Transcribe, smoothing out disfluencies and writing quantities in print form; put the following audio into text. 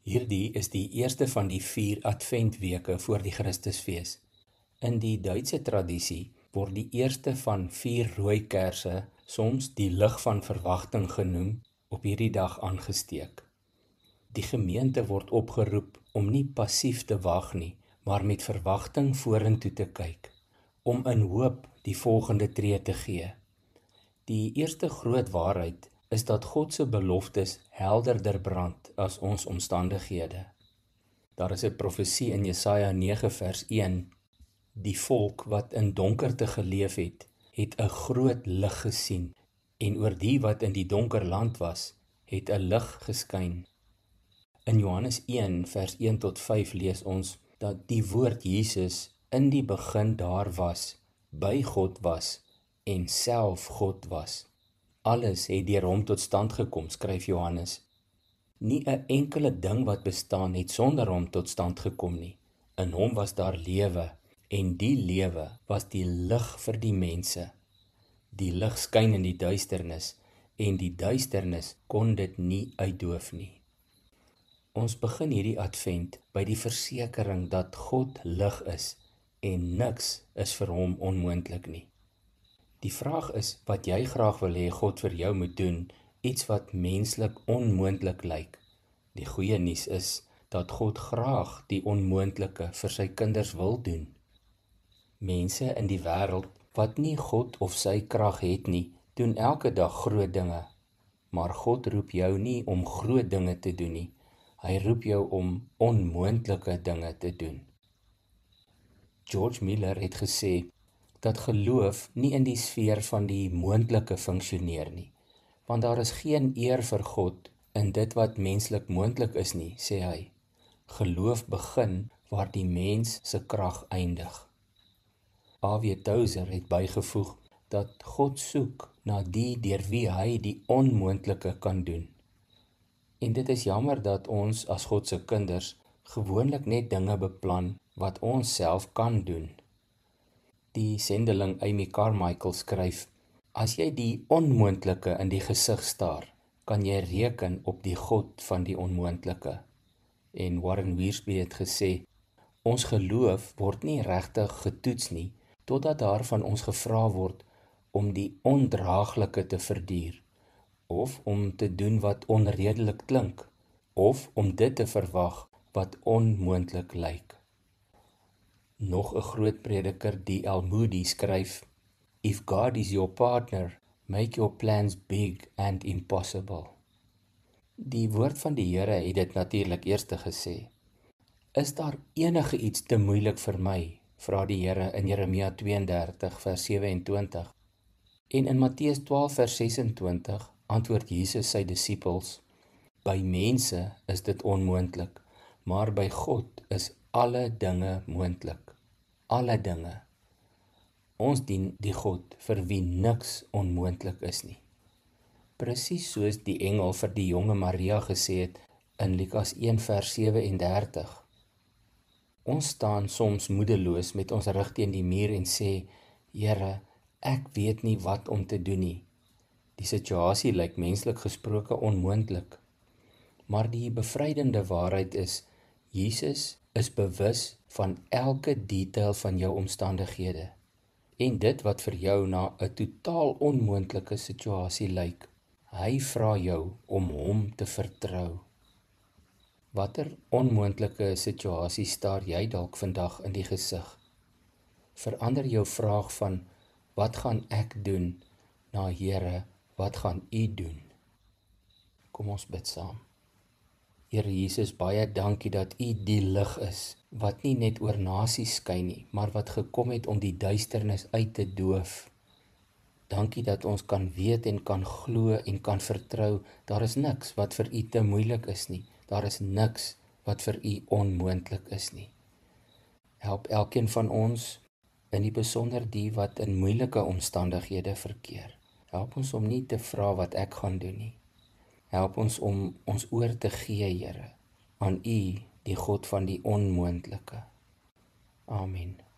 Hierdie is die eerste van die 4 Adventweke voor die Christusfees. In die Duitse tradisie word die eerste van 4 rooi kerse, soms die lig van verwagting genoem, op hierdie dag aangesteek. Die gemeente word opgeroep om nie passief te wag nie, maar met verwagting vorentoe te kyk, om in hoop die volgende tree te gee. Die eerste groot waarheid is dat God se beloftes helderder brand as ons omstandighede. Daar is 'n profesie in Jesaja 9 vers 1. Die volk wat in donkerte geleef het, het 'n groot lig gesien, en oor die wat in die donker land was, het 'n lig geskyn. In Johannes 1 vers 1 tot 5 lees ons dat die woord Jesus in die begin daar was, by God was en self God was. Alles het deur hom tot stand gekom, skryf Johannes. Nie 'n enkele ding wat bestaan het sonder hom tot stand gekom nie. In hom was daar lewe, en die lewe was die lig vir die mense. Die lig skyn in die duisternis, en die duisternis kon dit nie uitdoof nie. Ons begin hierdie advent by die versekering dat God lig is, en niks is vir hom onmoontlik nie. Die vraag is wat jy graag wil hê God vir jou moet doen, iets wat menslik onmoontlik lyk. Die goeie nuus is dat God graag die onmoontlike vir sy kinders wil doen. Mense in die wêreld wat nie God of sy krag het nie, doen elke dag groot dinge. Maar God roep jou nie om groot dinge te doen nie. Hy roep jou om onmoontlike dinge te doen. George Miller het gesê dat geloof nie in die sfeer van die moontlike funksioneer nie, want daar is geen eer vir God in dit wat menslik moontlik is nie, sê hy. Geloof begin waar die mens se krag eindig. A.W. Tozer het bygevoeg dat God soek na die deur wie hy die onmoontlike kan doen. En dit is jammer dat ons as God se kinders gewoonlik net dinge beplan wat ons self kan doen. Die sendeling Amy Carmichael skryf: as jy die onmoontlike in die gesig staar, kan jy reken op die God van die onmoontlike. En Warren Wiersbe het gesê: ons geloof word nie regtig getoets nie, totdat daar van ons gevra word om die ondraaglike te verduur, of om te doen wat onredelik klink, of om dit te verwag wat onmoontlik lyk. Nog 'n groot prediker, D.L. Moody, skryf: if God is your partner, make your plans big and impossible. Die woord van die Here het dit natuurlik eers gesê. Is daar enige iets te moeilik vir my? Vra die Here in Jeremia 32 vers 27. En in Matteus 12 vers 26 antwoord Jesus sy disippels: by mense is dit onmoontlik, maar by God is alle dinge moontlik. Alle dinge. Ons dien die God vir wie niks onmoontlik is nie. Presies soos die engel vir die jonge Maria gesê het in Lukas 1 vers 37. Ons staan soms moedeloos met ons rug teen die muur en sê: Here, ek weet nie wat om te doen nie. Die situasie lyk menslik gesproke onmoontlik. Maar die bevrydende waarheid is, Jesus is bewus van elke detail van jou omstandighede. En dit wat vir jou na 'n totaal onmoontlike situasie lyk, hy vra jou om hom te vertrou. Watter onmoontlike situasie staar jy dalk vandag in die gesig? Verander jou vraag van wat gaan ek doen na Here, wat gaan U doen? Kom ons bid saam. Here Jesus, baie dankie dat U die lig is, wat nie net oor nasies skyn nie, maar wat gekom het om die duisternis uit te doof. Dankie dat ons kan weet en kan glo en kan vertrou, daar is niks wat vir U te moeilik is nie, daar is niks wat vir U onmoontlik is nie. Help elkeen van ons, in die besonder die wat in moeilike omstandighede verkeer. Help ons om nie te vra wat ek gaan doen nie. Help ons om ons oor te gee, Here, aan U, die God van die onmoontlike. Amen.